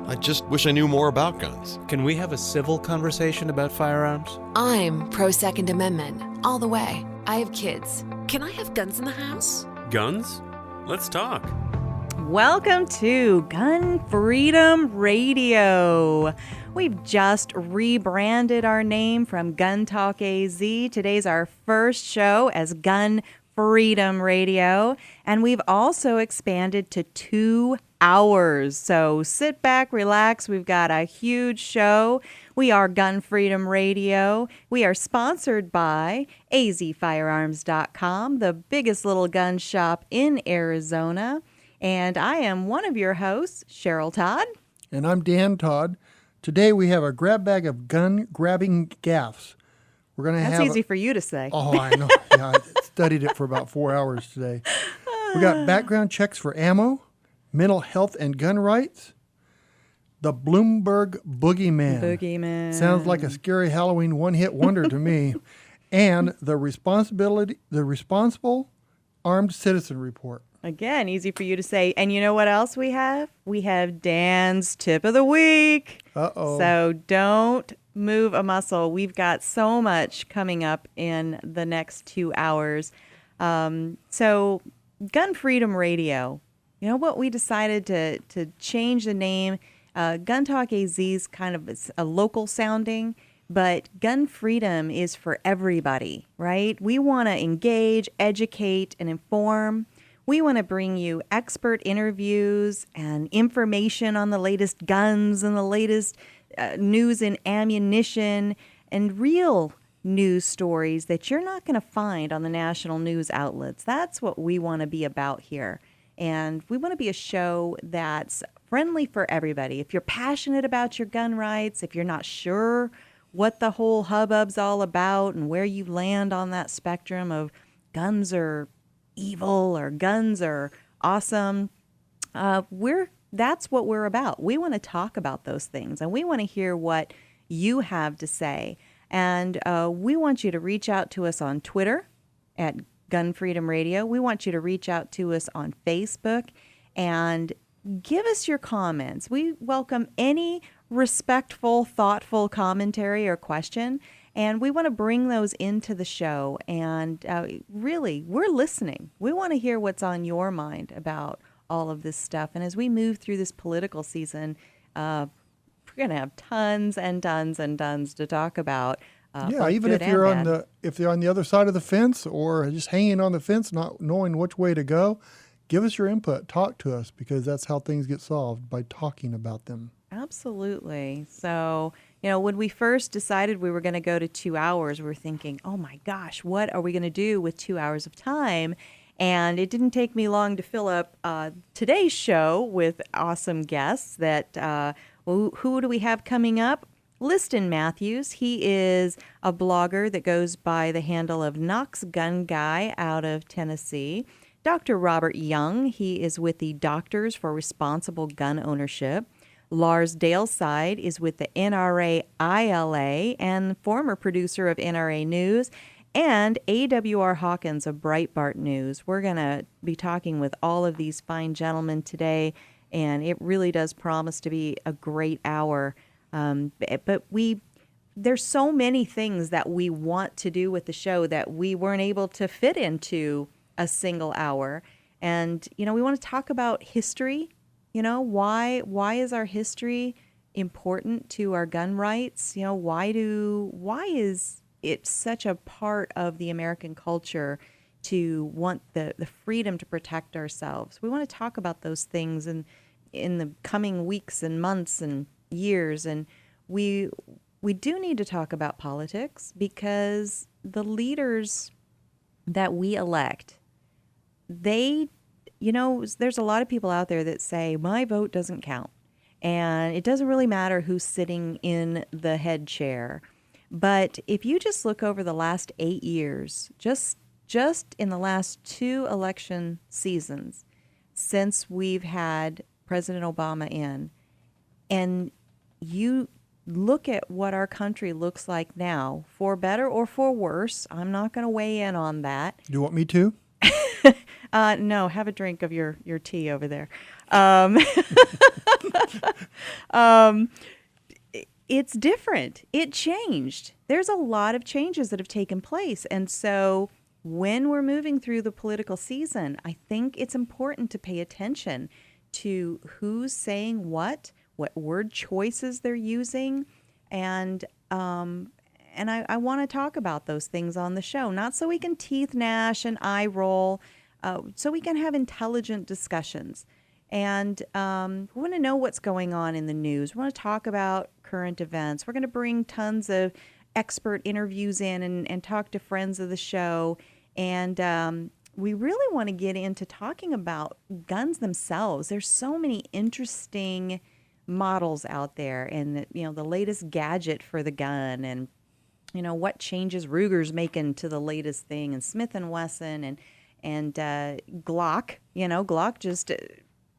I just wish I knew more about guns. Can we have a civil conversation about firearms? I'm pro-Second Amendment, all the way. I have kids. Can I have guns in the house? Guns? Let's talk. Welcome to Gun Freedom Radio. We've just rebranded our name from GunTalkAZ. Today's our first show as Gun Freedom Radio, and we've also expanded to 2 hours. So sit back, relax. We've got a huge show. We are Gun Freedom Radio. We are sponsored by azfirearms.com, the biggest little gun shop in Arizona. And I am one of your hosts, Cheryl Todd. And I'm Dan Todd. Today we have a grab bag of gun-grabbing gaffes. We're going to That's easy for you to say. Oh, I know. Yeah, I studied it for about 4 hours today. We got background checks for ammo, mental health and gun rights, the Bloomberg Boogeyman. Sounds like a scary Halloween one-hit wonder to me. And the responsible armed citizen report. Again, easy for you to say. And you know what else we have? We have Dan's tip of the week. Uh-oh. So don't move a muscle. We've got so much coming up in the next 2 hours. So Gun Freedom Radio, you know what? We decided to change the name. GunTalkAZ is kind of a local sounding, but Gun Freedom is for everybody, right? We want to engage, educate, and inform. We want to bring you expert interviews and information on the latest guns and the latest news in ammunition and real news stories that you're not going to find on the national news outlets. That's what we want to be about here. And we want to be a show that's friendly for everybody. If you're passionate about your gun rights, if you're not sure what the whole hubbub's all about and where you land on that spectrum of guns are evil or guns are awesome, that's what we're about. We want to talk about those things, and we want to hear what you have to say. And we want you to reach out to us on Twitter at Gun Freedom Radio. We want you to reach out to us on Facebook and give us your comments. We welcome any respectful, thoughtful commentary or question. And we want to bring those into the show. And really, we're listening. We want to hear what's on your mind about all of this stuff. And as we move through this political season, we're going to have tons and tons and tons to talk about. Even if you're if they're on the other side of the fence or just hanging on the fence, not knowing which way to go, give us your input. Talk to us, because that's how things get solved, by talking about them. Absolutely. So, when we first decided we were going to go to 2 hours, we were thinking, oh my gosh, what are we going to do with 2 hours of time? And it didn't take me long to fill up today's show with awesome guests that, who do we have coming up? Liston Matthews. He is a blogger that goes by the handle of Knox Gun Guy out of Tennessee. Dr. Robert Young. He is with the Doctors for Responsible Gun Ownership. Lars Daleside is with the NRA ILA and former producer of NRA News, and A.W.R. Hawkins of Breitbart News. We're going to be talking with all of these fine gentlemen today, and it really does promise to be a great hour. But there's so many things that we want to do with the show that we weren't able to fit into a single hour. And, we want to talk about history. Why is our history important to our gun rights? Why is it such a part of the American culture to want the freedom to protect ourselves? We want to talk about those things in the coming weeks and months and years. And we do need to talk about politics, because the leaders that we elect, there's a lot of people out there that say, my vote doesn't count. And it doesn't really matter who's sitting in the head chair. But if you just look over the last 8 years, just in the last 2 election seasons since we've had President Obama in, and you look at what our country looks like now, for better or for worse, I'm not going to weigh in on that. Do you want me to? No, have a drink of your tea over there. It's different. It changed. There's a lot of changes that have taken place. And so when we're moving through the political season, I think it's important to pay attention to who's saying what word choices they're using. And I want to talk about those things on the show, not so we can teeth gnash and eye roll, so we can have intelligent discussions. And we want to know what's going on in the news. We want to talk about current events. We're going to bring tons of expert interviews in and talk to friends of the show. And we really want to get into talking about guns themselves. There's so many interesting models out there, and the latest gadget for the gun, and what changes Ruger's making to the latest thing, and Smith & Wesson and Glock. Glock just...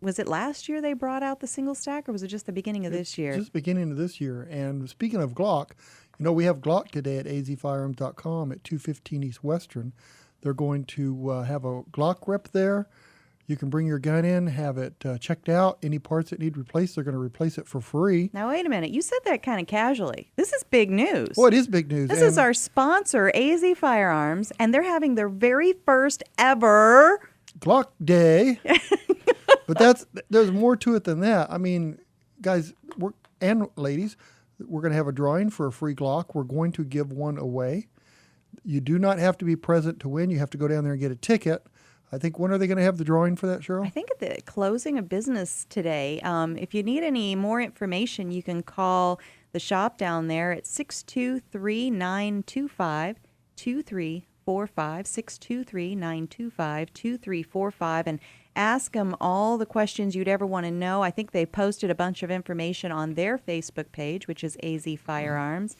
Was it last year they brought out the single stack, or was it just the beginning of this year? Just beginning of this year. And speaking of Glock, we have Glock today at azfirearms.com at 215 East Western. They're going to have a Glock rep there. You can bring your gun in, have it checked out. Any parts that need replaced, they're going to replace it for free. Now, wait a minute. You said that kind of casually. This is big news. Well, it is big news. This is our sponsor, AZ Firearms, and they're having their very first ever Glock Day. But there's more to it than that. I mean, guys and ladies, we're going to have a drawing for a free Glock. We're going to give one away. You do not have to be present to win. You have to go down there and get a ticket. I think, when are they going to have the drawing for that, Cheryl? I think at the closing of business today. If you need any more information, you can call the shop down there at 623-925-2345, 623-925-2345, and ask them all the questions you'd ever want to know. I think they posted a bunch of information on their Facebook page, which is AZ Firearms.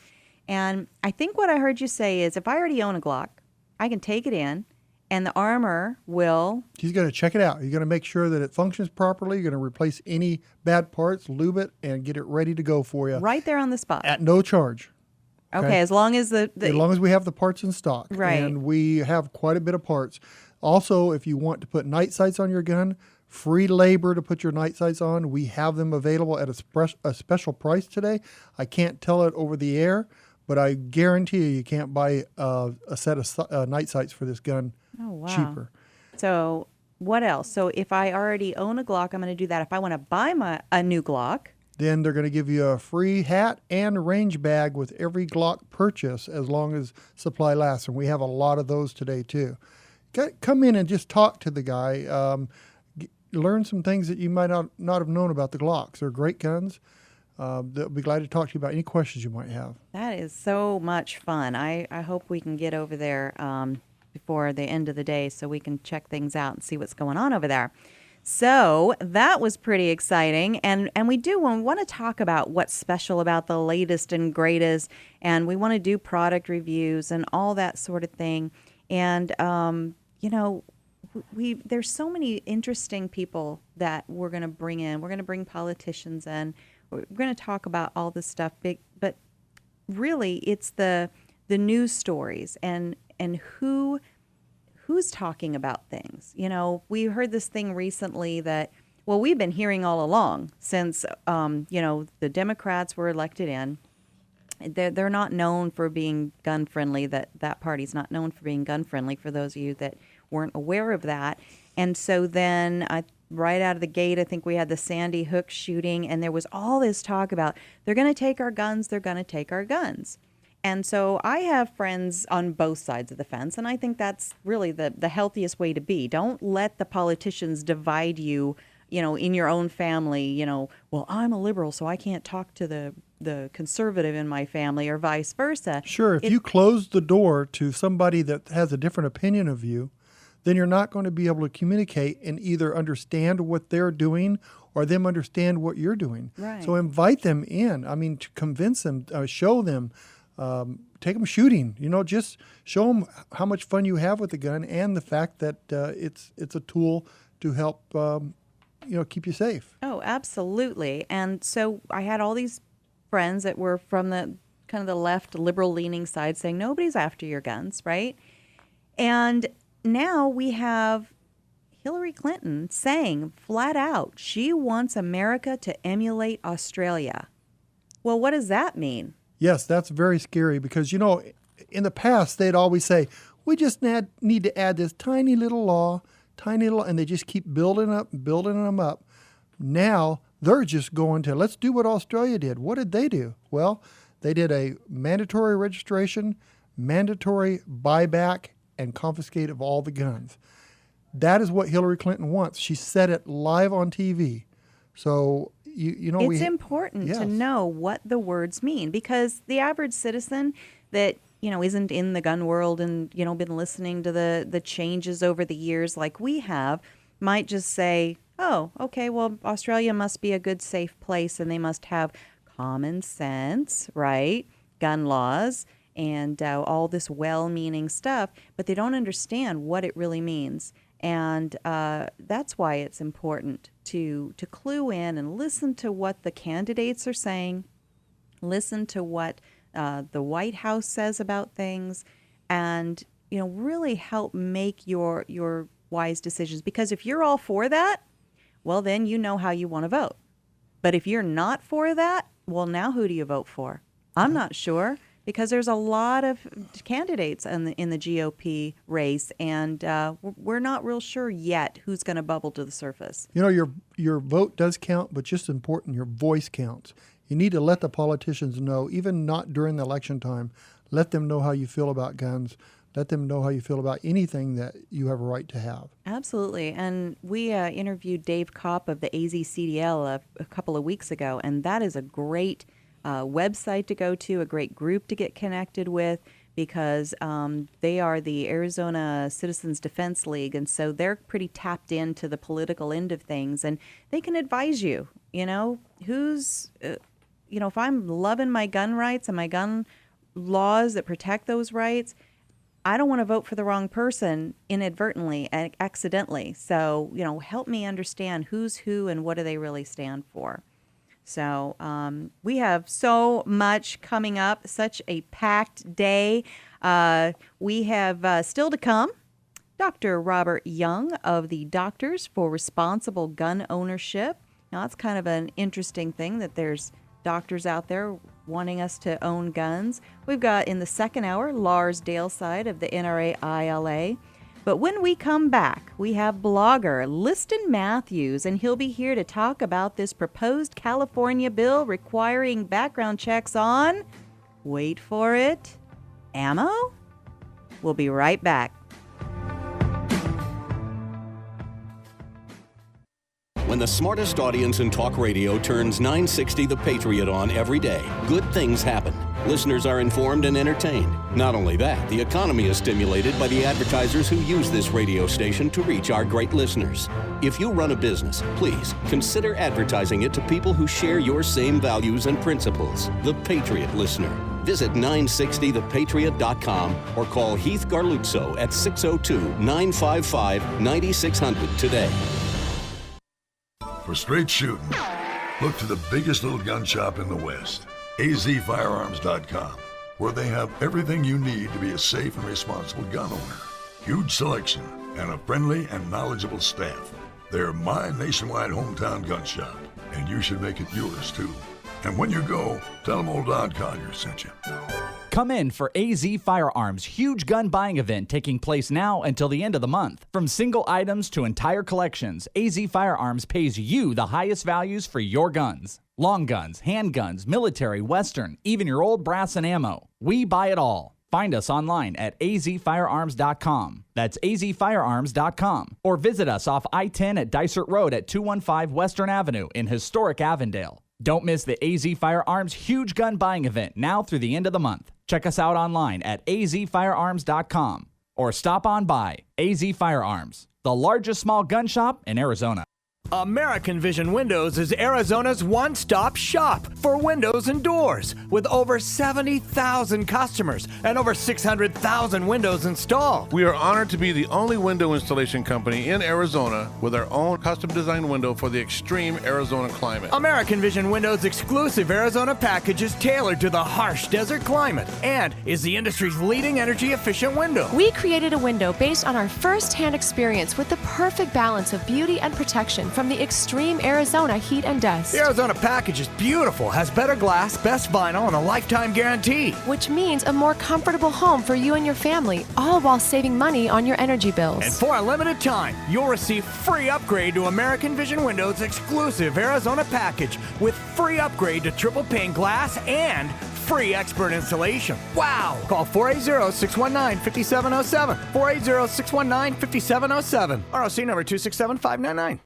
And I think what I heard you say is, if I already own a Glock, I can take it in, and the armor will... He's going to check it out. You're going to make sure that it functions properly. You're going to replace any bad parts, lube it, and get it ready to go for you. Right there on the spot. At no charge. Okay, as long as as long as we have the parts in stock. Right. And we have quite a bit of parts. Also, if you want to put night sights on your gun, free labor to put your night sights on, we have them available at a special price today. I can't tell it over the air, but I guarantee you can't buy a set of night sights for this gun cheaper. So what else? So if I already own a Glock, I'm going to do that. If I want to buy a new Glock, then they're going to give you a free hat and range bag with every Glock purchase as long as supply lasts. And we have a lot of those today too. Come in and just talk to the guy. Learn some things that you might not have known about the Glocks. They're great guns. They'll be glad to talk to you about any questions you might have. That is so much fun. I hope we can get over there before the end of the day so we can check things out and see what's going on over there. So that was pretty exciting. And we want to talk about what's special about the latest and greatest. And we want to do product reviews and all that sort of thing. And, there's so many interesting people that we're going to bring in. We're going to bring politicians in. We're going to talk about all this stuff. But really, it's the news stories and who's talking about things. We heard this thing recently that, we've been hearing all along since, the Democrats were elected in. They're not known for being gun friendly. That party's not known for being gun friendly, for those of you that weren't aware of that. And so then right out of the gate, I think we had the Sandy Hook shooting, and there was all this talk about they're going to take our guns, they're going to take our guns. And so I have friends on both sides of the fence, and I think that's really the healthiest way to be. Don't let the politicians divide you, in your own family. I'm a liberal, so I can't talk to the conservative in my family, or vice versa. Sure, if you close the door to somebody that has a different opinion of you, then you're not going to be able to communicate and either understand what they're doing or them understand what you're doing. Right. So invite them in. To convince them, show them, take them shooting. Just show them how much fun you have with the gun and the fact that it's a tool to help keep you safe. Oh, absolutely. And so I had all these friends that were from the kind of the left liberal leaning side saying nobody's after your guns, right? And now we have Hillary Clinton saying flat out she wants America to emulate Australia. Well, what does that mean? Yes, that's very scary because, in the past, they'd always say, we just need to add this tiny little law, and they just keep building them up. Now, they're just going to, let's do what Australia did. What did they do? Well, they did a mandatory registration, mandatory buyback, and confiscate of all the guns. That is what Hillary Clinton wants. She said it live on TV. So, it's important to know what the words mean, because the average citizen that isn't in the gun world and been listening to the changes over the years like we have might just say, oh, okay, well, Australia must be a good, safe place and they must have common sense, right? Gun laws and all this well-meaning stuff, but they don't understand what it really means. And that's why it's important to clue in and listen to what the candidates are saying, listen to what the White House says about things, and really help make your wise decisions. Because if you're all for that, well, then you know how you want to vote. But if you're not for that, well, now who do you vote for? I'm not sure, because there's a lot of candidates in the GOP race, and we're not real sure yet who's going to bubble to the surface. Your vote does count, but just as important, your voice counts. You need to let the politicians know, even not during the election time, let them know how you feel about guns. Let them know how you feel about anything that you have a right to have. Absolutely. And we interviewed Dave Kopp of the AZCDL a couple of weeks ago, and that is a great website to go to, a great group to get connected with, because they are the Arizona Citizens Defense League, and so they're pretty tapped into the political end of things, and they can advise you, who's, if I'm loving my gun rights and my gun laws that protect those rights, I don't want to vote for the wrong person inadvertently and accidentally. So, help me understand who's who and what do they really stand for. So we have so much coming up, such a packed day. We have still to come Dr. Robert Young of the Doctors for Responsible Gun Ownership. Now, that's kind of an interesting thing that there's doctors out there wanting us to own guns. We've got in the second hour Lars Daleside of the NRA ILA. But when we come back, we have blogger Liston Matthews, and he'll be here to talk about this proposed California bill requiring background checks on, wait for it, ammo? We'll be right back. When the smartest audience in talk radio turns 960 The Patriot on every day, good things happen. Listeners are informed and entertained. Not only that, the economy is stimulated by the advertisers who use this radio station to reach our great listeners. If you run a business, please consider advertising it to people who share your same values and principles. The Patriot Listener. Visit 960thepatriot.com or call Heath Garluzzo at 602-955-9600 today. For straight shooting, look to the biggest little gun shop in the West, azfirearms.com, where they have everything you need to be a safe and responsible gun owner. Huge selection and a friendly and knowledgeable staff. They're my nationwide hometown gun shop, and you should make it yours too. And when you go, tell them old Don Collier sent you. Come in for AZ Firearms' huge gun buying event taking place now until the end of the month. From single items to entire collections, AZ Firearms pays you the highest values for your guns. Long guns, handguns, military, western, even your old brass and ammo. We buy it all. Find us online at azfirearms.com. That's azfirearms.com. Or visit us off I-10 at Dysart Road at 215 Western Avenue in historic Avondale. Don't miss the AZ Firearms huge gun buying event now through the end of the month. Check us out online at azfirearms.com or stop on by. AZ Firearms, the largest small gun shop in Arizona. American Vision Windows is Arizona's one-stop shop for windows and doors, with over 70,000 customers and over 600,000 windows installed. We are honored to be the only window installation company in Arizona with our own custom-designed window for the extreme Arizona climate. American Vision Windows' exclusive Arizona package is tailored to the harsh desert climate and is the industry's leading energy-efficient window. We created a window based on our first-hand experience with the perfect balance of beauty and protection from the extreme Arizona heat and dust. The Arizona package is beautiful, has better glass, best vinyl, and a lifetime guarantee. Which means a more comfortable home for you and your family, all while saving money on your energy bills. And for a limited time, you'll receive free upgrade to American Vision Windows' exclusive Arizona package with free upgrade to triple pane glass and free expert installation. Wow! Call 480-619-5707. 480-619-5707. ROC number 267599.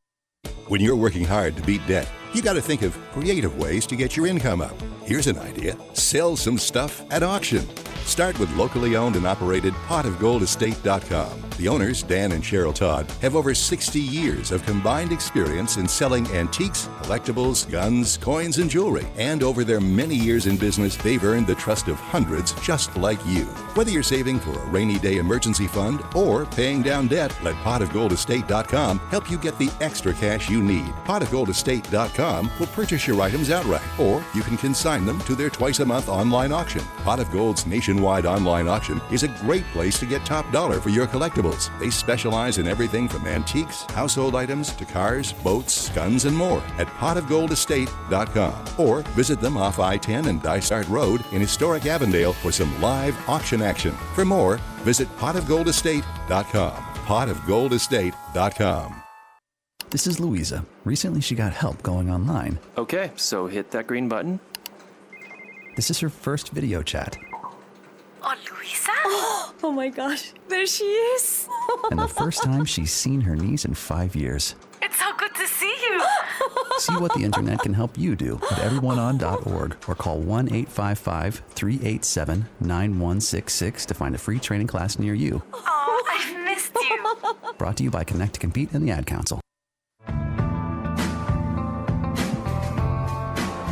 When you're working hard to beat debt, you got to think of creative ways to get your income up. Here's an idea. Sell some stuff at auction. Start with locally owned and operated potofgoldestate.com. The owners, Dan and Cheryl Todd, have over 60 years of combined experience in selling antiques, collectibles, guns, coins, and jewelry. And over their many years in business, they've earned the trust of hundreds just like you. Whether you're saving for a rainy day emergency fund or paying down debt, let potofgoldestate.com help you get the extra cash you need. Potofgoldestate.com will purchase your items outright, or you can consign them to their twice-a-month online auction. Pot of Gold's nationwide online auction is a great place to get top dollar for your collectibles. They specialize in everything from antiques, household items, to cars, boats, guns, and more at potofgoldestate.com. Or visit them off I-10 and Dysart Road in historic Avondale for some live auction action. For more, visit potofgoldestate.com. potofgoldestate.com. This is Louisa. Recently, she got help going online. Okay, so hit that green button. This is her first video chat. Oh, Louisa? Oh my gosh, there she is. And the first time she's seen her niece in 5 years. It's so good to see you. See what the internet can help you do at everyoneon.org or call 1-855-387-9166 to find a free training class near you. Oh, I've missed you. Brought to you by Connect to Compete and the Ad Council.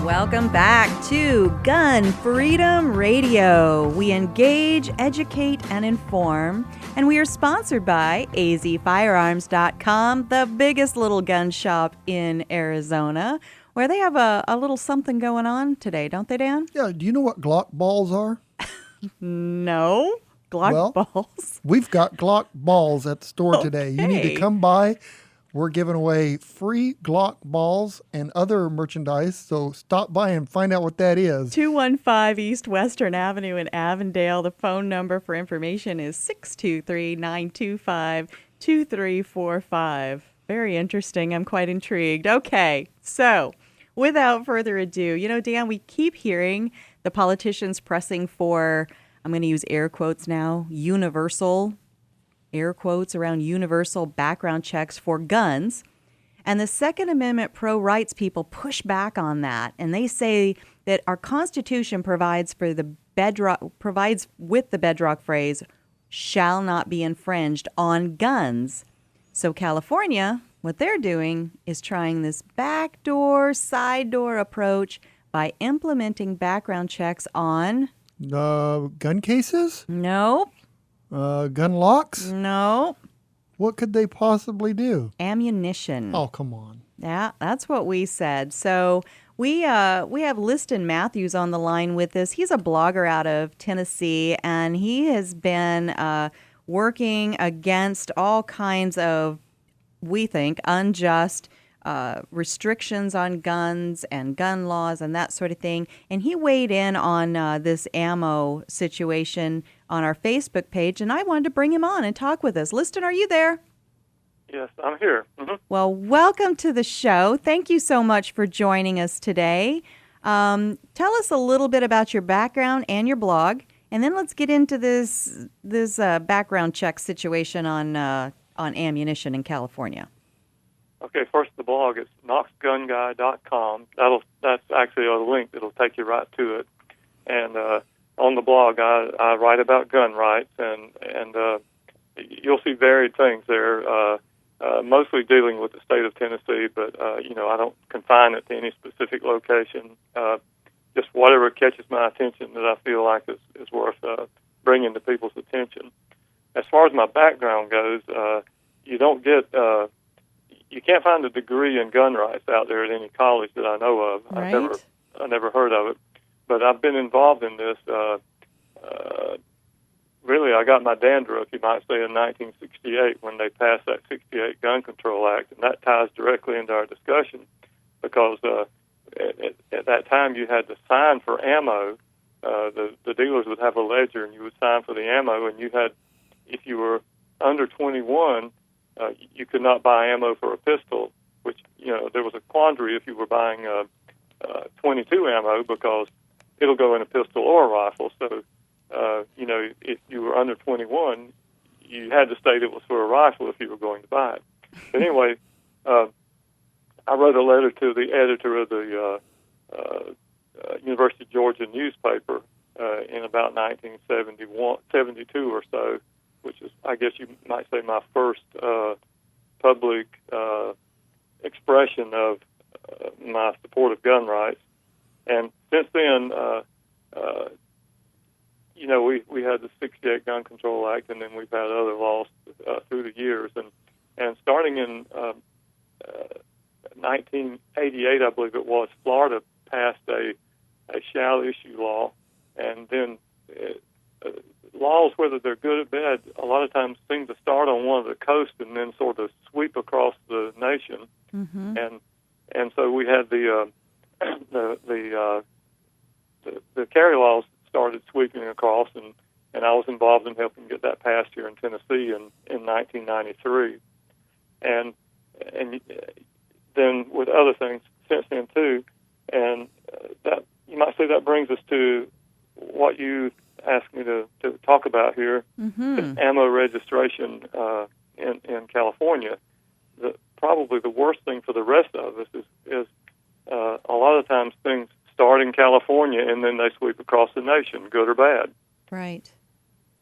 Welcome back to Gun Freedom Radio. We engage, educate, and inform. And we are sponsored by azfirearms.com, the biggest little gun shop in Arizona, where they have a little something going on today, don't they, Dan? Yeah, do you know what Glock balls are? No. Glock balls? We've got Glock balls at the store today. You need to come by. We're giving away free Glock balls and other merchandise, so stop by and find out what that is. 215 East Western Avenue in Avondale. The phone number for information is 623-925-2345. Very interesting. I'm quite intrigued. Okay, so without further ado, you know, Dan, we keep hearing the politicians pressing for, I'm going to use air quotes now, universal air quotes around universal background checks for guns. And the Second Amendment pro-rights people push back on that. And they say that our Constitution provides with the bedrock phrase, shall not be infringed on guns. So California, what they're doing is trying this backdoor, side door approach by implementing background checks on... gun cases? Nope. Gun locks? No. What could they possibly do? Ammunition. Oh, come on. Yeah, that's what we said. So we have Liston Matthews on the line with us. He's a blogger out of Tennessee, and he has been working against all kinds of, we think, unjust restrictions on guns and gun laws and that sort of thing. And he weighed in on this ammo situation on our Facebook page, and I wanted to bring him on and talk with us. Liston, are you there? Yes, I'm here. Mm-hmm. Well, welcome to the show. Thank you so much for joining us today. Tell us a little bit about your background and your blog, and then let's get into this background check situation on ammunition in California. Okay, first the blog is knoxgunguy.com. That's actually a link that'll take you right to it. And on the blog, I write about gun rights, and you'll see varied things there. mostly dealing with the state of Tennessee, but, I don't confine it to any specific location. Just whatever catches my attention that I feel like is worth bringing to people's attention. As far as my background goes, you don't get, you can't find a degree in gun rights out there at any college that I know of. Right. I never heard of it, but I've been involved in this. Really, I got my dandruff, you might say, in 1968 when they passed that 68 Gun Control Act, and that ties directly into our discussion because at that time you had to sign for ammo. The dealers would have a ledger, and you would sign for the ammo, and you had, if you were under 21, you could not buy ammo for a pistol, which, there was a quandary if you were buying 22 ammo because it'll go in a pistol or a rifle. So, if you were under 21, you had to state it was for a rifle if you were going to buy it. But anyway, I wrote a letter to the editor of the University of Georgia newspaper in about 1972 or so, which is, I guess you might say, my first public expression of my support of gun rights. And since then, we had the 68 Gun Control Act, and then we've had other laws through the years. And starting in 1988, I believe it was, Florida passed a shall issue law, and then laws, whether they're good or bad, a lot of times seem to start on one of the coasts and then sort of sweep across the nation. Mm-hmm. And so we had the carry laws started sweeping across, and I was involved in helping get that passed here in Tennessee in 1993, and then with other things since then too, and that you might say that brings us to what you asked me to talk about here, mm-hmm. ammo registration in California. Probably the worst thing for the rest of us is a lot of times things start in California and then they sweep across the nation, good or bad. Right.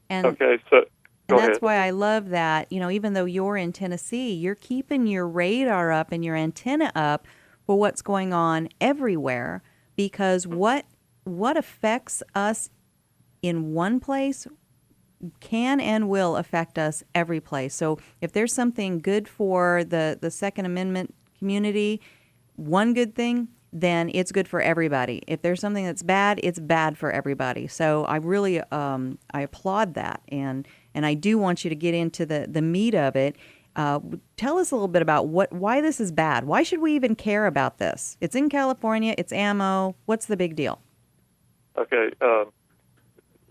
And okay, so go that's ahead. why I love that, even though you're in Tennessee, you're keeping your radar up and your antenna up for what's going on everywhere, because what affects us in one place can and will affect us every place. So if there's something good for the Second Amendment community, one good thing, then it's good for everybody. If there's something that's bad, it's bad for everybody. So I really I applaud that, and I do want you to get into the meat of it. Tell us a little bit about why this is bad. Why should we even care about this? It's in California. It's ammo. What's the big deal? Okay.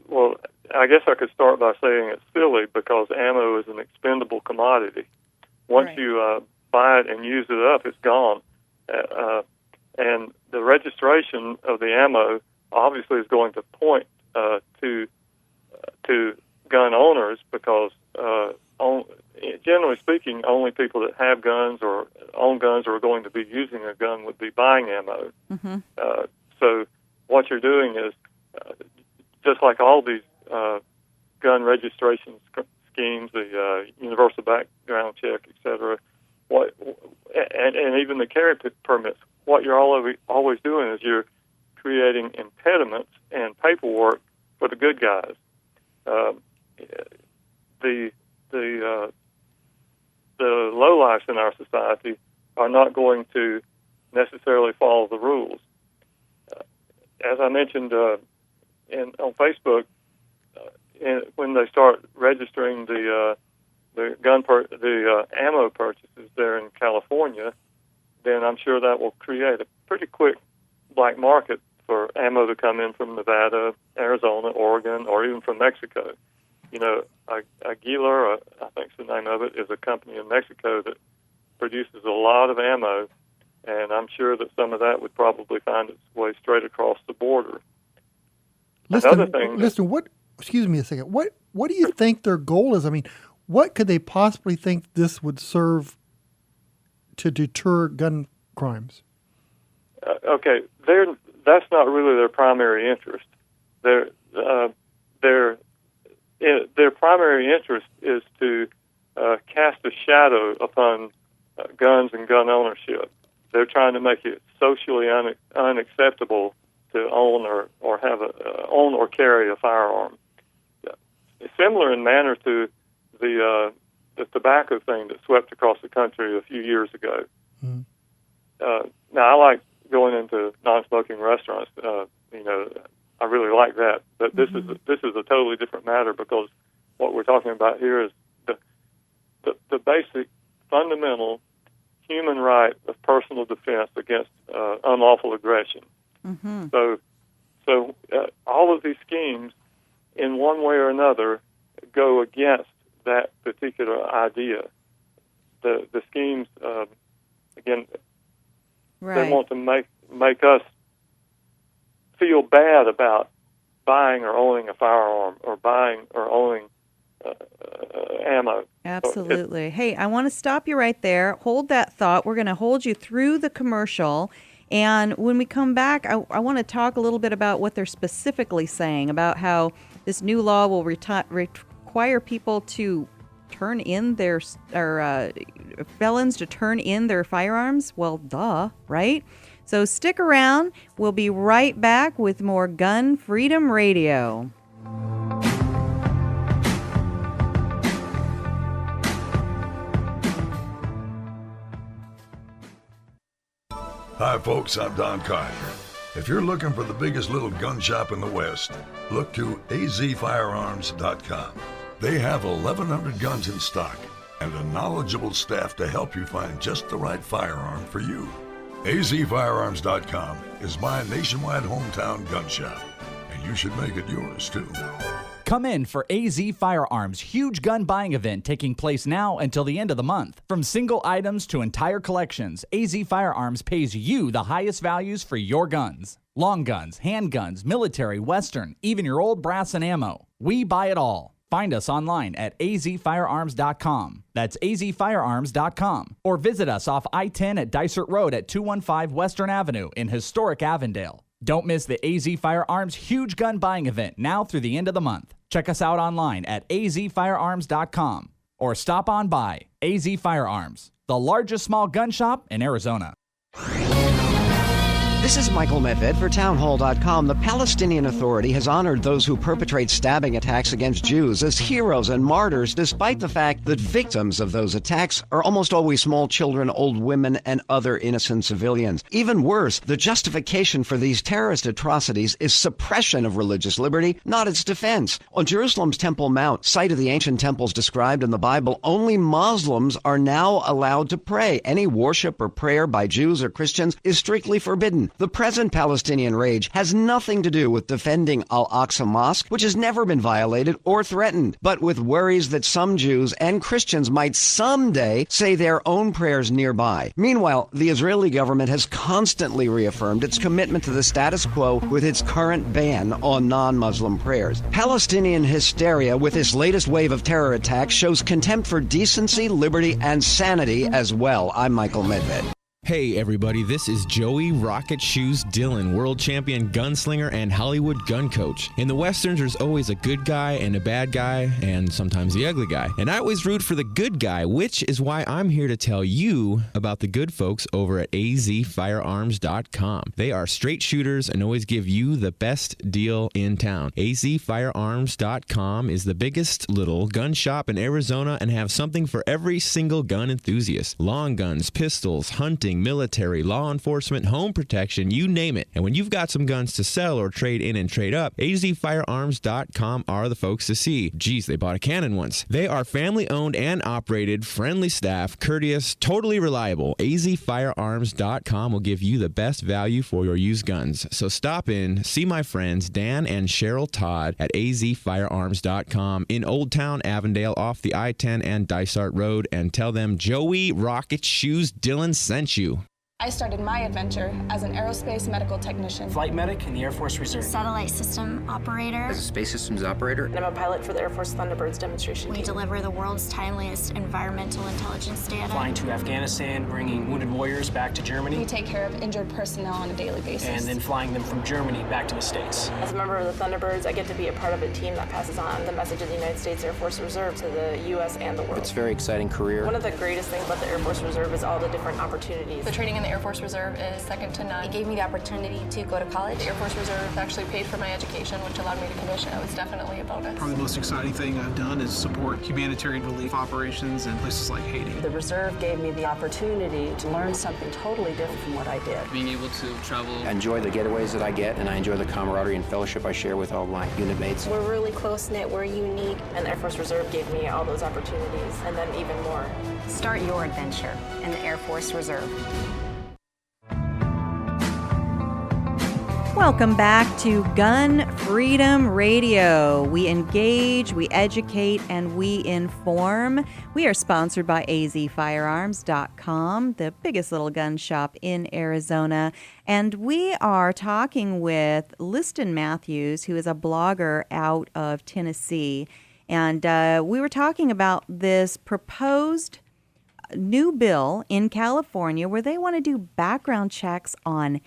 Well, I guess I could start by saying it's silly because ammo is an expendable commodity. Once you buy it and use it up, it's gone. And the registration of the ammo obviously is going to point to gun owners because, generally speaking, only people that have guns or own guns or are going to be using a gun would be buying ammo. Mm-hmm. So what you're doing is, just like all these gun registration schemes, the universal background check, etc., and even the carry permits, what you're always doing is you're creating impediments and paperwork for the good guys. The lowlifes in our society are not going to necessarily follow the rules. As I mentioned on Facebook, when they start registering the ammo purchases there in California, then I'm sure that will create a pretty quick black market for ammo to come in from Nevada, Arizona, Oregon, or even from Mexico. Aguilar, I think's the name of it, is a company in Mexico that produces a lot of ammo, and I'm sure that some of that would probably find its way straight across the border. Liston, excuse me a second. What do you think their goal is? I mean, what could they possibly think this would serve to deter gun crimes? Okay, that's not really their primary interest. Their primary interest is to cast a shadow upon guns and gun ownership. They're trying to make it socially unacceptable to own or carry a firearm. It's similar in manner to the tobacco thing that swept across the country a few years ago. Mm. Now, I like going into non-smoking restaurants. I really like that. But this is a totally different matter, because what we're talking about here is the basic, fundamental human right of personal defense against unlawful aggression. Mm-hmm. So all of these schemes, in one way or another, go against that particular idea. The schemes, again, right. They want to make us feel bad about buying or owning a firearm or buying or owning ammo. Absolutely. Hey, I want to stop you right there. Hold that thought. We're going to hold you through the commercial. And when we come back, I want to talk a little bit about what they're specifically saying about how this new law will require people to turn in their felons to turn in their firearms. Well, duh, right? So stick around. We'll be right back with more Gun Freedom Radio. Hi, folks. I'm Don Carter. If you're looking for the biggest little gun shop in the West, look to azfirearms.com. They have 1,100 guns in stock and a knowledgeable staff to help you find just the right firearm for you. azfirearms.com is my nationwide hometown gun shop, and you should make it yours, too. Come in for AZ Firearms' huge gun buying event taking place now until the end of the month. From single items to entire collections, AZ Firearms pays you the highest values for your guns. Long guns, handguns, military, western, even your old brass and ammo. We buy it all. Find us online at azfirearms.com. That's azfirearms.com. Or visit us off I-10 at Dysart Road at 215 Western Avenue in historic Avondale. Don't miss the AZ Firearms huge gun buying event now through the end of the month. Check us out online at azfirearms.com or stop on by. AZ Firearms, the largest small gun shop in Arizona. This is Michael Medved for Townhall.com. The Palestinian Authority has honored those who perpetrate stabbing attacks against Jews as heroes and martyrs, despite the fact that victims of those attacks are almost always small children, old women, and other innocent civilians. Even worse, the justification for these terrorist atrocities is suppression of religious liberty, not its defense. On Jerusalem's Temple Mount, site of the ancient temples described in the Bible, only Muslims are now allowed to pray. Any worship or prayer by Jews or Christians is strictly forbidden. The present Palestinian rage has nothing to do with defending Al-Aqsa Mosque, which has never been violated or threatened, but with worries that some Jews and Christians might someday say their own prayers nearby. Meanwhile, the Israeli government has constantly reaffirmed its commitment to the status quo with its current ban on non-Muslim prayers. Palestinian hysteria with this latest wave of terror attacks shows contempt for decency, liberty, and sanity as well. I'm Michael Medved. Hey everybody, this is Joey Rocket Shoes Dillon, world champion gunslinger and Hollywood gun coach. In the Westerns, there's always a good guy and a bad guy, and sometimes the ugly guy. And I always root for the good guy, which is why I'm here to tell you about the good folks over at azfirearms.com. They are straight shooters and always give you the best deal in town. azfirearms.com is the biggest little gun shop in Arizona and have something for every single gun enthusiast. Long guns, pistols, hunting, military, law enforcement, home protection, you name it. And when you've got some guns to sell or trade in and trade up, azfirearms.com are the folks to see. Geez, they bought a cannon once. They are family-owned and operated, friendly staff, courteous, totally reliable. azfirearms.com will give you the best value for your used guns. So stop in, see my friends Dan and Cheryl Todd at azfirearms.com in Old Town Avondale off the I-10 and Dysart Road, and tell them Joey Rocket Shoes Dillon sent you. I started my adventure as an aerospace medical technician. Flight medic in the Air Force Reserve. Satellite system operator. As a space systems operator. And I'm a pilot for the Air Force Thunderbirds demonstration team. We deliver the world's timeliest environmental intelligence data. Flying to Afghanistan, bringing wounded warriors back to Germany. We take care of injured personnel on a daily basis. And then flying them from Germany back to the States. As a member of the Thunderbirds, I get to be a part of a team that passes on the message of the United States Air Force Reserve to the U.S. and the world. It's a very exciting career. One of the greatest things about the Air Force Reserve is all the different opportunities. The training in the Air Force Reserve is second to none. It gave me the opportunity to go to college. The Air Force Reserve actually paid for my education, which allowed me to commission. It was definitely a bonus. Probably the most exciting thing I've done is support humanitarian relief operations in places like Haiti. The Reserve gave me the opportunity to learn something totally different from what I did. Being able to travel. I enjoy the getaways that I get, and I enjoy the camaraderie and fellowship I share with all my unit mates. We're really close-knit, we're unique, and the Air Force Reserve gave me all those opportunities, and then even more. Start your adventure in the Air Force Reserve. Welcome back to Gun Freedom Radio. We engage, we educate, and we inform. We are sponsored by azfirearms.com, the biggest little gun shop in Arizona. And we are talking with Liston Matthews, who is a blogger out of Tennessee. And we were talking about this proposed new bill in California where they want to do background checks on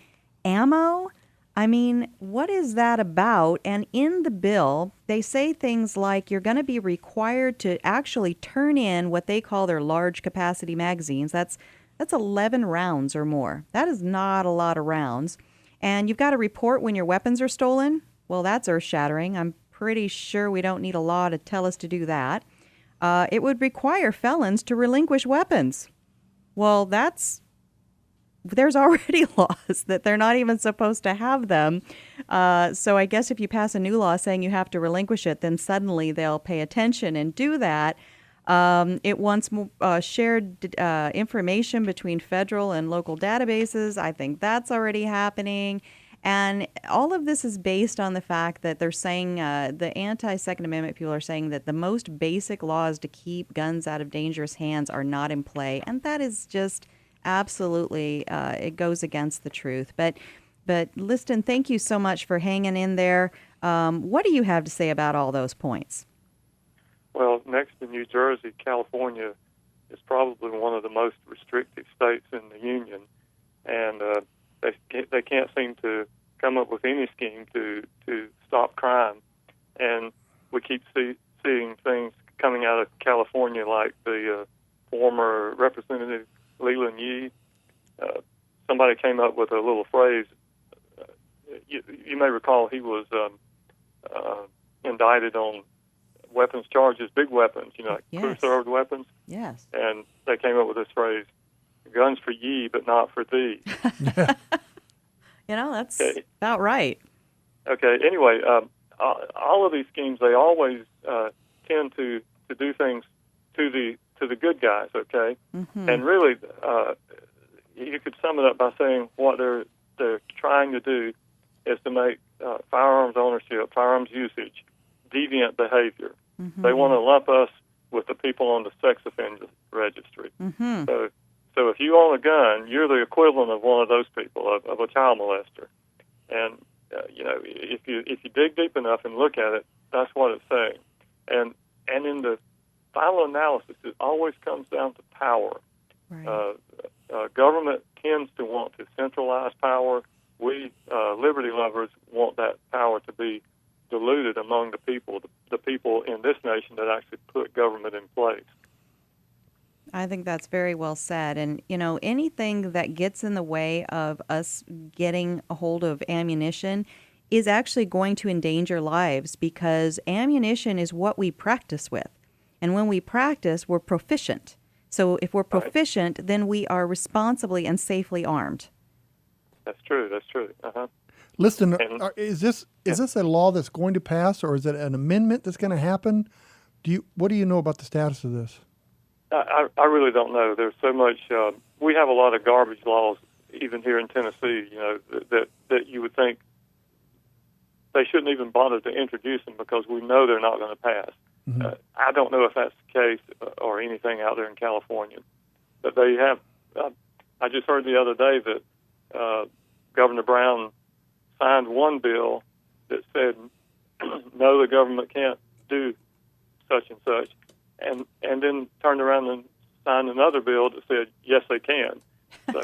ammo. I mean, what is that about? And in the bill, they say things like you're going to be required to actually turn in what they call their large capacity magazines. That's 11 rounds or more. That is not a lot of rounds. And you've got to report when your weapons are stolen. Well, that's earth-shattering. I'm pretty sure we don't need a law to tell us to do that. It would require felons to relinquish weapons. Well, there's already laws that they're not even supposed to have them. So I guess if you pass a new law saying you have to relinquish it, then suddenly they'll pay attention and do that. It wants shared information between federal and local databases. I think that's already happening. And all of this is based on the fact that they're saying, the anti-Second Amendment people are saying that the most basic laws to keep guns out of dangerous hands are not in play. And that is just absolutely, it goes against the truth. But Liston, thank you so much for hanging in there. What do you have to say about all those points? Well, next to New Jersey, California is probably one of the most restrictive states in the union, and they can't seem to come up with any scheme to stop crime. And we keep seeing things coming out of California, like the former Representative Leland Yee. Somebody came up with a little phrase. You may recall he was indicted on weapons charges, big weapons, like crew-served weapons. Yes. And they came up with this phrase, guns for ye, but not for thee. That's about right. Okay, anyway, all of these schemes, they always tend to do things to the good guys, okay? Mm-hmm. And really, you could sum it up by saying what they're trying to do is to make firearms ownership, firearms usage, deviant behavior. Mm-hmm. They want to lump us with the people on the sex offender registry. Mm-hmm. So if you own a gun, you're the equivalent of one of those people, of a child molester. And if you dig deep enough and look at it, that's what it's saying. And in the final analysis, it always comes down to power. Right. Government tends to want to centralize power. We, liberty lovers, want that power to be diluted among the people in this nation that actually put government in place. I think that's very well said. And, anything that gets in the way of us getting a hold of ammunition is actually going to endanger lives, because ammunition is what we practice with. And when we practice, we're proficient. So if we're proficient, then we are responsibly and safely armed. That's true. Uh-huh. Listen, is this a law that's going to pass, or is it an amendment that's going to happen? What do you know about the status of this? I really don't know. There's so much. We have a lot of garbage laws, even here in Tennessee. That you would think they shouldn't even bother to introduce them because we know they're not going to pass. Mm-hmm. I don't know if that's the case or anything out there in California, but they have. I just heard the other day that Governor Brown signed one bill that said, no, the government can't do such and such, and then turned around and signed another bill that said, yes, they can. So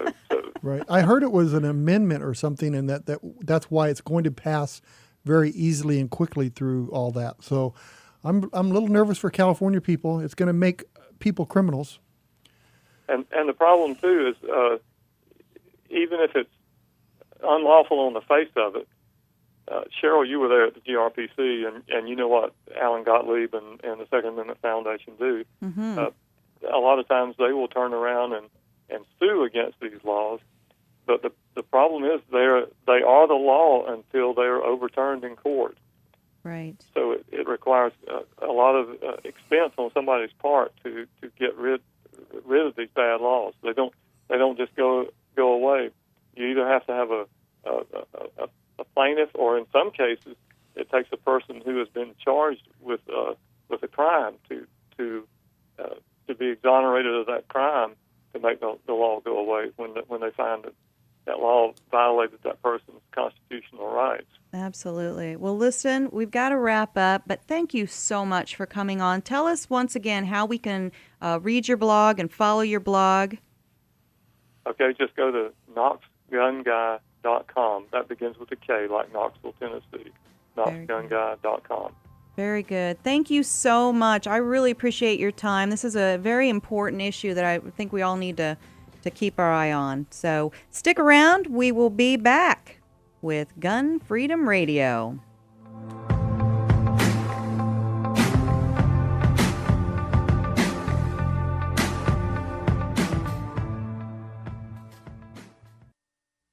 right. I heard it was an amendment or something, and that's why it's going to pass very easily and quickly through all that. So I'm a little nervous for California people. It's going to make people criminals. And the problem, too, is even if it's unlawful on the face of it, Cheryl, you were there at the GRPC, and you know what Alan Gottlieb and the Second Amendment Foundation do. Mm-hmm. A lot of times they will turn around and sue against these laws, but the problem is they are the law until they are overturned in court. Right. So it requires a lot of expense on somebody's part to get rid of these bad laws. They don't just go away. You either have to have a plaintiff, or in some cases, it takes a person who has been charged with a crime to be exonerated of that crime to make the law go away when they find that law violated that person's constitutional rights. Absolutely. Well, listen, we've got to wrap up, but thank you so much for coming on. Tell us once again how we can read your blog and follow your blog. Okay, just go to KnoxGunGuy.com. That begins with a K, like Knoxville, Tennessee. KnoxGunGuy.com. Very good. Thank you so much. I really appreciate your time. This is a very important issue that I think we all need to keep our eye on. So stick around. We will be back with Gun Freedom Radio.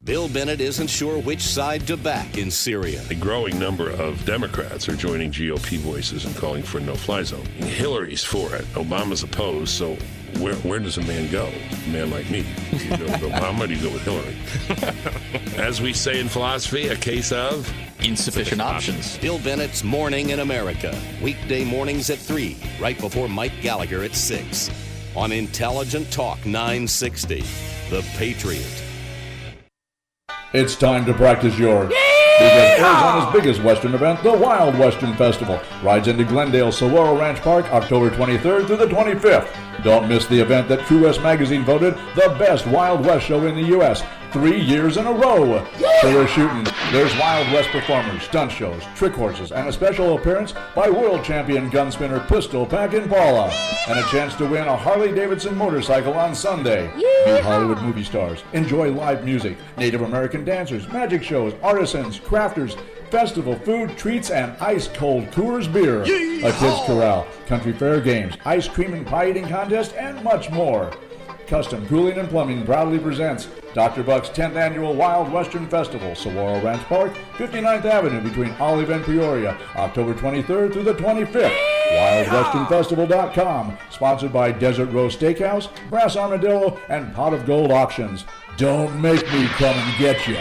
Bill Bennett isn't sure which side to back in Syria. A growing number of Democrats are joining GOP voices and calling for a no-fly zone. Hillary's for it. Obama's opposed, so where does a man go? A man like me. Do you go with Obama or do you go with Hillary? As we say in philosophy, a case of insufficient options. Bill Bennett's Morning in America. Weekday mornings at 3, right before Mike Gallagher at 6. On Intelligent Talk 960. The Patriot. It's time to practice yours. Because Arizona's biggest Western event, the Wild Western Festival, rides into Glendale Saguaro Ranch Park October 23rd through the 25th. Don't miss the event that True West Magazine voted the best Wild West show in the U.S. 3 years in a row. So they're shooting. There's Wild West performers, stunt shows, trick horses, and a special appearance by world champion gunspinner Pistol Pack Impala. And a chance to win a Harley-Davidson motorcycle on Sunday. Meet Hollywood movie stars. Enjoy live music, Native American dancers, magic shows, artisans, crafters, festival food, treats, and ice-cold Coors beer. A kids' corral, country fair games, ice cream and pie eating contest, and much more. Custom Cooling and Plumbing proudly presents Dr. Buck's 10th Annual Wild Western Festival, Saguaro Ranch Park, 59th Avenue between Olive and Peoria, October 23rd through the 25th. WildWesternFestival.com, sponsored by Desert Rose Steakhouse, Brass Armadillo, and Pot of Gold Auctions. Don't make me come and get you.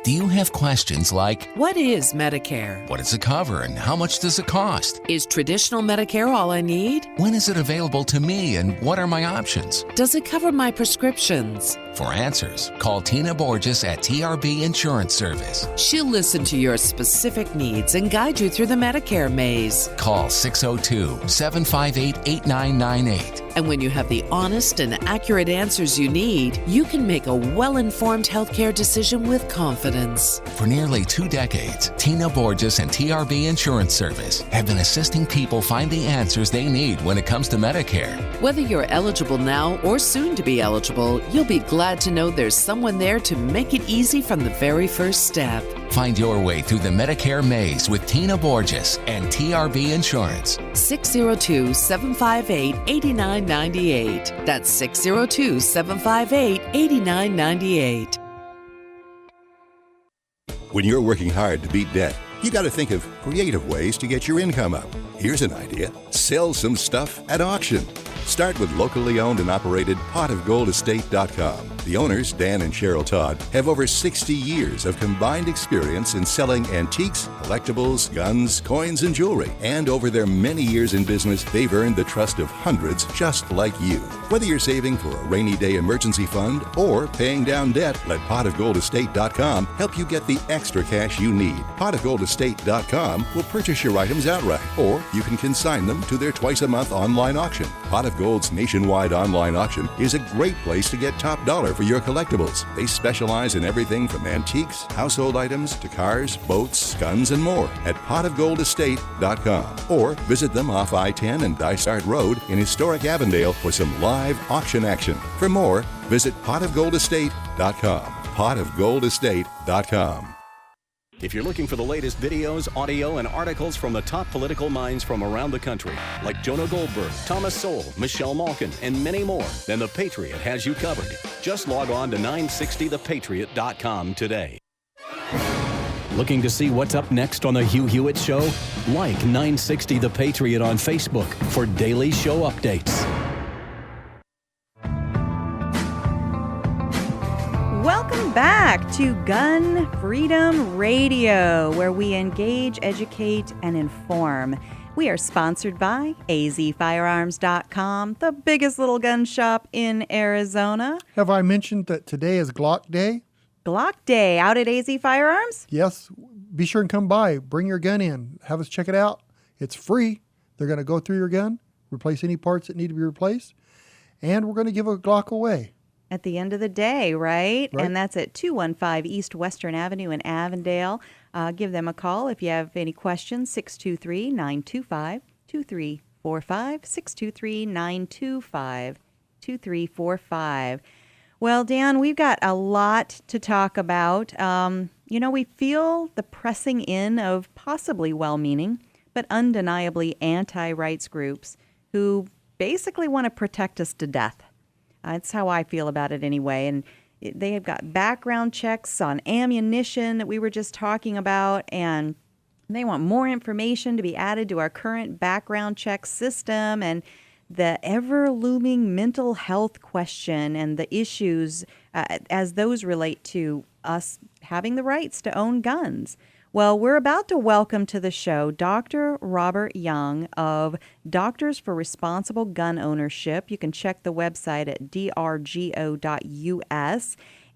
Do you have questions like, what is Medicare? What does it cover and how much does it cost? Is traditional Medicare all I need? When is it available to me and what are my options? Does it cover my prescriptions? For answers, call Tina Borges at TRB Insurance Service. She'll listen to your specific needs and guide you through the Medicare maze. Call 602-758-8998. And when you have the honest and accurate answers you need, you can make a well-informed healthcare decision with confidence. For nearly 2 decades, Tina Borges and TRB Insurance Service have been assisting people find the answers they need when it comes to Medicare. Whether you're eligible now or soon to be eligible, you'll be glad to know there's someone there to make it easy from the very first step. Find your way through the Medicare maze with Tina Borges and TRB Insurance. 602-758-8998. That's 602-758-8998. When you're working hard to beat debt, you got to think of creative ways to get your income up. Here's an idea. Sell some stuff at auction. Start with locally owned and operated potofgoldestate.com. The owners, Dan and Cheryl Todd, have over 60 years of combined experience in selling antiques, collectibles, guns, coins, and jewelry. And over their many years in business, they've earned the trust of hundreds just like you. Whether you're saving for a rainy day emergency fund or paying down debt, let potofgoldestate.com help you get the extra cash you need. Potofgoldestate.com will purchase your items outright, or you can consign them to their twice-a-month online auction. Pot of Gold's nationwide online auction is a great place to get top dollar for your collectibles. They specialize in everything from antiques, household items, to cars, boats, guns, and more at potofgoldestate.com. Or visit them off I-10 and Dysart Road in historic Avondale for some live auction action. For more, visit potofgoldestate.com. potofgoldestate.com. If you're looking for the latest videos, audio, and articles from the top political minds from around the country, like Jonah Goldberg, Thomas Sowell, Michelle Malkin, and many more, then The Patriot has you covered. Just log on to 960thepatriot.com today. Looking to see what's up next on The Hugh Hewitt Show? Like 960 The Patriot on Facebook for daily show updates. Welcome back to Gun Freedom Radio, where we engage, educate, and inform. We are sponsored by azfirearms.com, the biggest little gun shop in Arizona. Have I mentioned that today is Glock Day? Glock Day out at AZ Firearms? Yes. Be sure and come by. Bring your gun in. Have us check it out. It's free. They're going to go through your gun, replace any parts that need to be replaced, and we're going to give a Glock away. At the end of the day, right? And that's at 215 East Western Avenue in Avondale. Give them a call if you have any questions, 623-925-2345, 623-925-2345. Well, Dan, we've got a lot to talk about. We feel the pressing in of possibly well-meaning, but undeniably anti-rights groups who basically want to protect us to death. That's how I feel about it anyway. And they have got background checks on ammunition that we were just talking about, and they want more information to be added to our current background check system, and the ever-looming mental health question and the issues as those relate to us having the rights to own guns. Well, we're about to welcome to the show Dr. Robert Young of Doctors for Responsible Gun Ownership. You can check the website at drgo.us.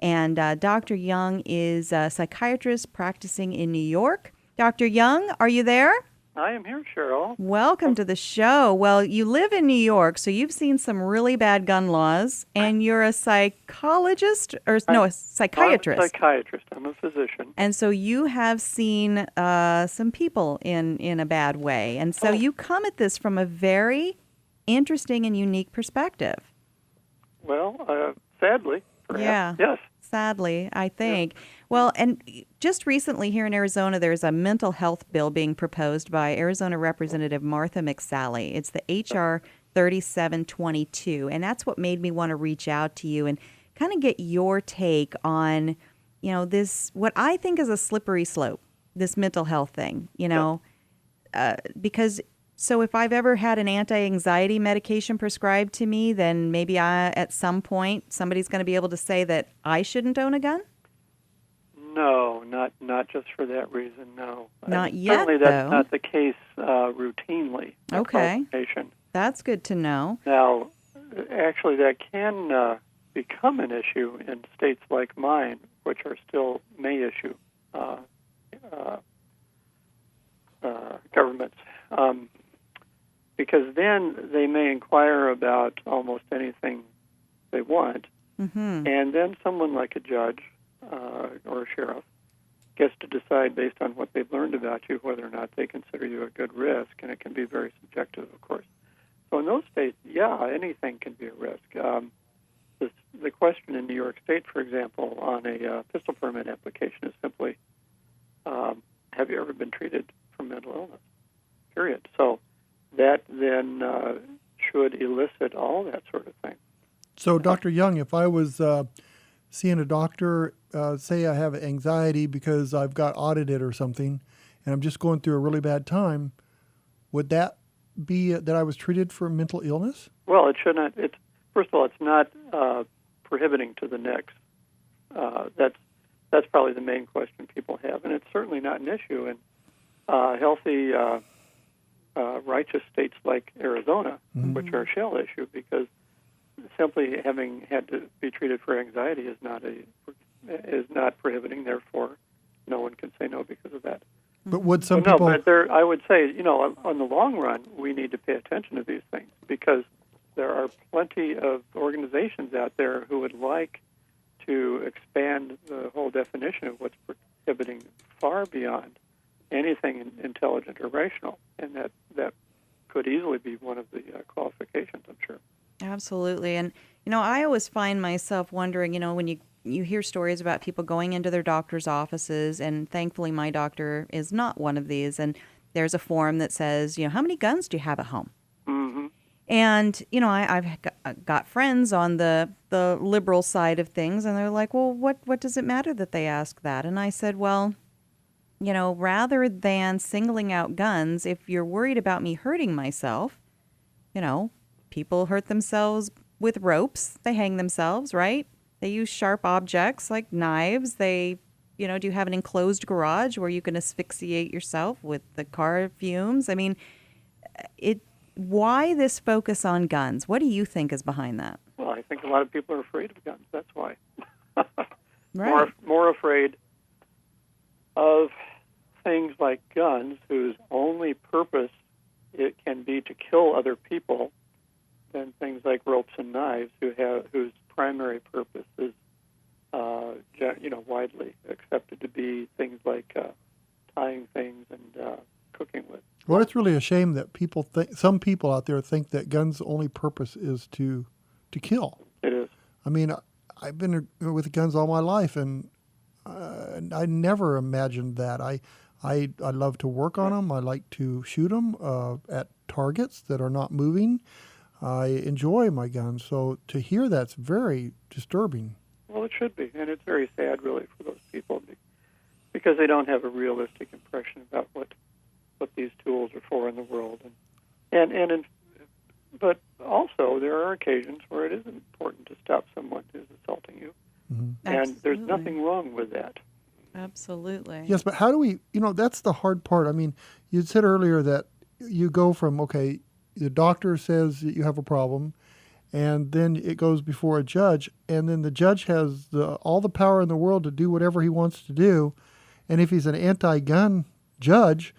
And Dr. Young is a psychiatrist practicing in New York. Dr. Young, are you there? I am here, Cheryl. Welcome to the show. Well, you live in New York, so you've seen some really bad gun laws, and you're a psychologist, a psychiatrist. I'm a psychiatrist. I'm a physician. And so you have seen some people in a bad way, and so you come at this from a very interesting and unique perspective. Well, sadly, perhaps. Yeah. Yes. Sadly, I think. Yeah. Well, and just recently here in Arizona, there's a mental health bill being proposed by Arizona Representative Martha McSally. It's the H.R. 3722, and that's what made me want to reach out to you and kind of get your take on, this, what I think is a slippery slope, this mental health thing, because so if I've ever had an anti-anxiety medication prescribed to me, then maybe at some point somebody's going to be able to say that I shouldn't own a gun? No, not just for that reason, no. Not yet, certainly that's though. not the case routinely. Okay. Patient. That's good to know. Now, actually, that can become an issue in states like mine, which are still may issue governments. Because then they may inquire about almost anything they want, and then someone like a judge or a sheriff gets to decide based on what they've learned about you whether or not they consider you a good risk, and it can be very subjective, of course. So in those states, anything can be a risk. The question in New York State, for example, on a pistol permit application is simply, have you ever been treated for mental illness? Period. So that then should elicit all that sort of thing. So, Dr. Young, if I was seeing a doctor, say I have anxiety because I've got audited or something, and I'm just going through a really bad time, would that be that I was treated for mental illness? Well, it should not. First of all, it's not prohibiting to the next? That's probably the main question people have, and it's certainly not an issue in healthy, righteous states like Arizona, which are a shell issue, because simply having had to be treated for anxiety is not prohibiting. Therefore, no one can say no because of that. But would some people? No, but I would say, on the long run, we need to pay attention to these things, because there are plenty of organizations out there who would like to expand the whole definition of what's prohibiting far beyond anything intelligent or rational, and that could easily be one of the qualifications, I'm sure. Absolutely. And, I always find myself wondering, when you hear stories about people going into their doctor's offices, and thankfully my doctor is not one of these, and there's a form that says, how many guns do you have at home? And, I've got friends on the liberal side of things, and they're like, well, what does it matter that they ask that? And I said, well, rather than singling out guns, if you're worried about me hurting myself, people hurt themselves with ropes. They hang themselves, right? They use sharp objects like knives. They, do you have an enclosed garage where you can asphyxiate yourself with the car fumes? I mean, why this focus on guns? What do you think is behind that? Well, I think a lot of people are afraid of guns. That's why. Right. More afraid of things like guns, whose only purpose it can be to kill other people, than things like ropes and knives, whose primary purpose is, widely accepted to be things like tying things and cooking with. Well, it's really a shame that some people out there think that guns' only purpose is to kill. It is. I mean, I've been with guns all my life, and I never imagined that. I love to work on them. I like to shoot them at targets that are not moving. I enjoy my guns. So to hear that's very disturbing. Well, it should be, and it's very sad, really, for those people, because they don't have a realistic impression about what these tools are for in the world, but also there are occasions where it is important to stop someone who's assaulting you, and there's nothing wrong with that. Absolutely. Yes, but how do we? That's the hard part. I mean, you said earlier that you go from the doctor says that you have a problem, and then it goes before a judge, and then the judge has all the power in the world to do whatever he wants to do, and if he's an anti-gun judge,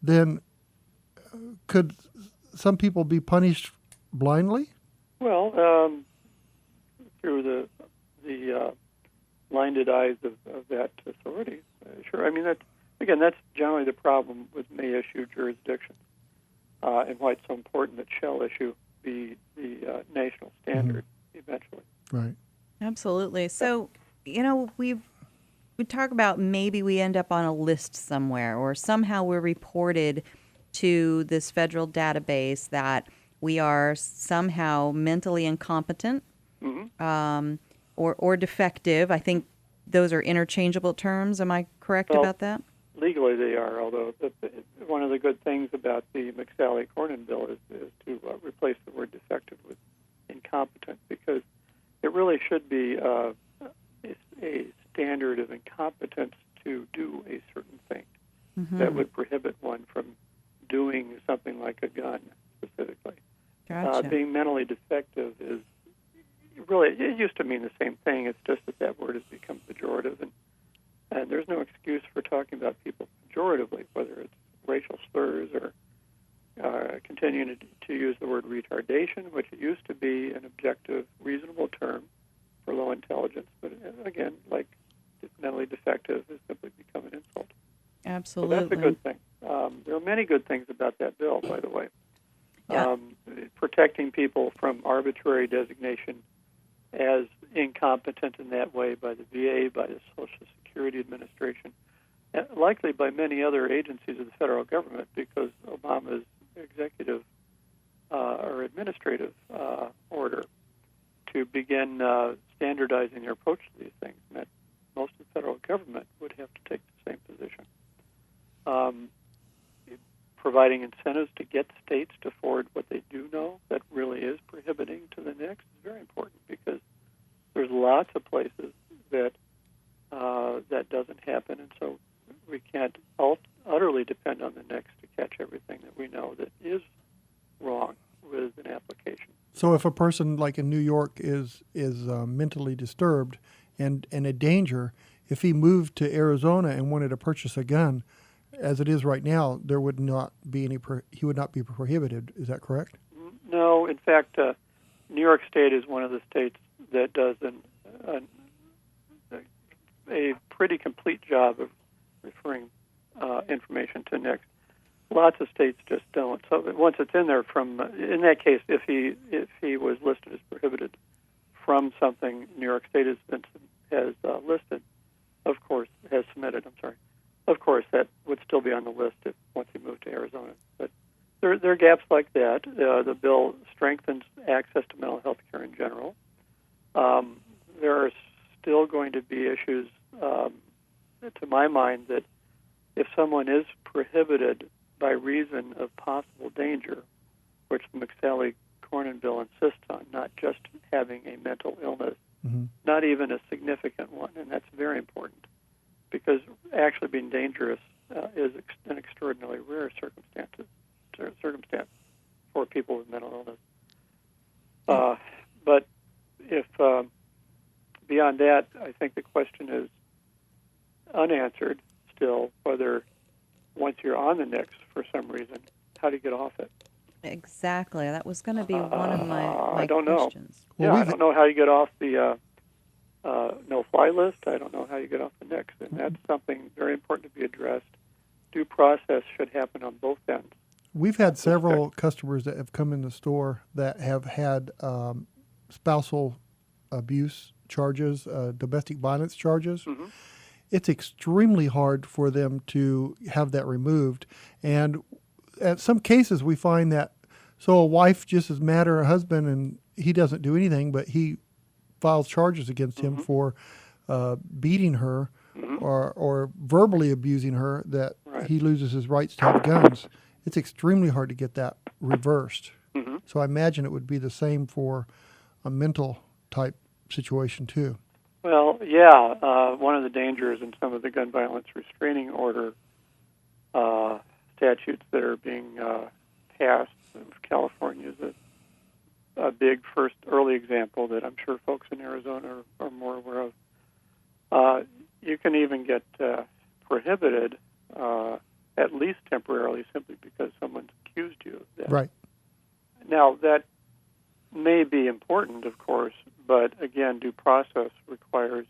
then could some people be punished blindly? Well, through the blinded eyes of that authority, sure. I mean, that's generally the problem with may-issue jurisdictions, and why it's so important that shall issue be the national standard eventually. Right. Absolutely. So, we talk about maybe we end up on a list somewhere, or somehow we're reported to this federal database that we are somehow mentally incompetent or defective. I think those are interchangeable terms. Am I correct about that? Legally they are, although one of the good things about the McSally-Cornyn bill is to replace the word defective with incompetent, because it really should be a standard of incompetence to do a certain thing that would prohibit one from doing something like a gun specifically. Gotcha. Being mentally defective is really, it used to mean the same thing. It's just that word has become pejorative, and there's no excuse for talking about people pejoratively, whether it's racial slurs or continuing to use the word retardation, which it used to be an objective, reasonable term for low intelligence, but again, like mentally defective, has simply become an insult. Absolutely. So that's a good thing. There are many good things about that bill, by the way. Yeah. Protecting people from arbitrary designation as incompetent in that way by the VA, by the Social Security Administration, and likely by many other agencies of the federal government, because Obama's executive or administrative order to begin standardizing their approach to these things meant most of the federal government would have to take the same position. Providing incentives to get states to forward what they do know that really is prohibiting to the next is very important, because there's lots of places that that doesn't happen, and so we can't utterly depend on the NICS to catch everything that we know that is wrong with an application. So if a person like in New York is mentally disturbed and a danger, if he moved to Arizona and wanted to purchase a gun, as it is right now, there would not be he would not be prohibited. Is that correct? No, in fact, New York State is one of the states that does a pretty complete job of referring information to NICS. Lots of states just don't. So once it's in there, in that case, if he was listed as prohibited from something New York State has listed, of course, has submitted. I'm sorry. Of course, that would still be on the list once he moved to Arizona. But there are gaps like that. The bill strengthens access to mental health care in general. There are still going to be issues, to my mind, that if someone is prohibited by reason of possible danger, which the McSally-Cornyn bill insists on, not just having a mental illness, not even a significant one, and that's very important, because actually being dangerous is an extraordinarily rare circumstance for people with mental illness. But if beyond that, I think the question is unanswered still, whether once you're on the NICS for some reason, how do you get off it? Exactly. That was going to be one of my I don't questions. know. Well, I don't know how you get off the no-fly list. I don't know how you get off the NICS, and that's something very important to be addressed. Due process should happen on both ends. We've had several customers that have come in the store that have had spousal abuse charges, domestic violence charges. It's extremely hard for them to have that removed. And at some cases we find that, so a wife just is mad at her husband and he doesn't do anything, but he files charges against him for beating her or verbally abusing her, that he loses his rights to have guns. It's extremely hard to get that reversed. So I imagine it would be the same for a mental type situation too. Well, yeah. One of the dangers in some of the gun violence restraining order statutes that are being passed in California is a big first early example that I'm sure folks in Arizona are more aware of. You can even get prohibited, at least temporarily, simply because someone's accused you of that. Right. Now, that may be important, of course, but again, due process requires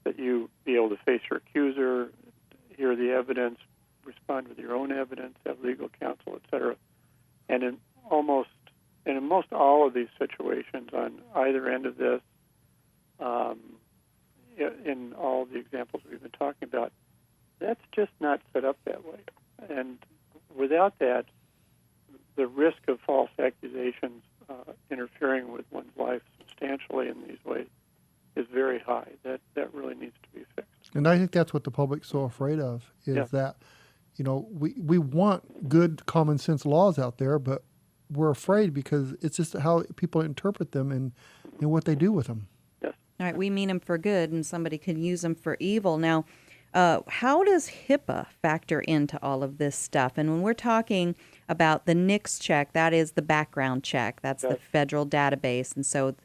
that you be able to face your accuser, hear the evidence, respond with your own evidence, have legal counsel, etc. And in most all of these situations, on either end of this, in all the examples we've been talking about, that's just not set up that way. And without that, the risk of false accusations interfering with one's life substantially in these ways is very high. That really needs to be fixed. And I think that's what the public's so afraid of, is that, we want good common sense laws out there, but we're afraid because it's just how people interpret them and what they do with them. All right, we mean them for good, and somebody can use them for evil. Now, how does HIPAA factor into all of this stuff? And when we're talking about the NICS check, that is the background check. That's the federal database. And so,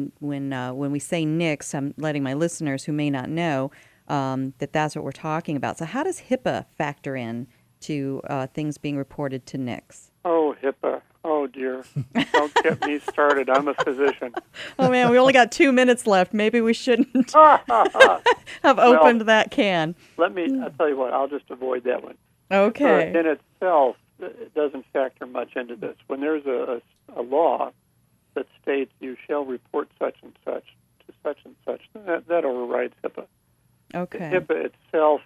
when we say NICS, I'm letting my listeners who may not know that's what we're talking about. So, how does HIPAA factor in to things being reported to NICS? Oh, HIPAA. Oh, dear. Don't get me started. I'm a physician. Oh, man, we only got 2 minutes left. Maybe we shouldn't have opened that can. I'll tell you what, I'll just avoid that one. Okay. In itself, it doesn't factor much into this. When there's a law that states you shall report such and such to such and such, that overrides HIPAA. Okay. HIPAA itself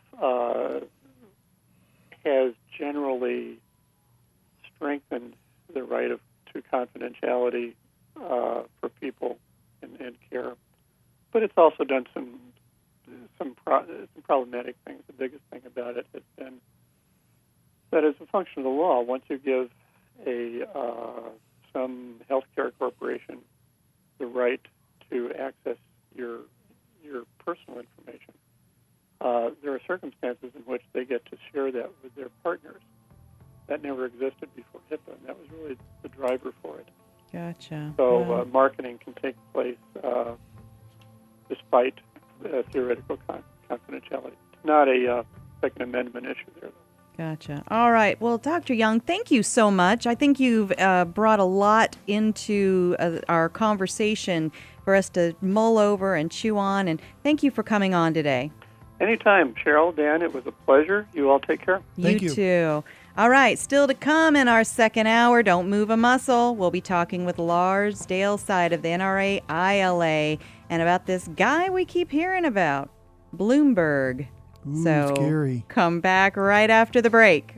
has generally strengthened the right to confidentiality for people in care, but it's also done some problematic things. The biggest thing about it has been that as a function of the law, once you give some healthcare corporation the right to access your personal information. There are circumstances in which they get to share that with their partners. That never existed before HIPAA, and that was really the driver for it. Gotcha. So marketing can take place despite theoretical confidentiality. It's not a Second Amendment issue there, though. Gotcha. All right. Well, Dr. Young, thank you so much. I think you've brought a lot into our conversation for us to mull over and chew on, and thank you for coming on today. Anytime, Cheryl, Dan, it was a pleasure. You all take care. Thank you too. All right, still to come in our second hour, Don't Move a Muscle. We'll be talking with Lars Daleside of the NRA ILA and about this guy we keep hearing about, Bloomberg. Ooh, so scary. Come back right after the break.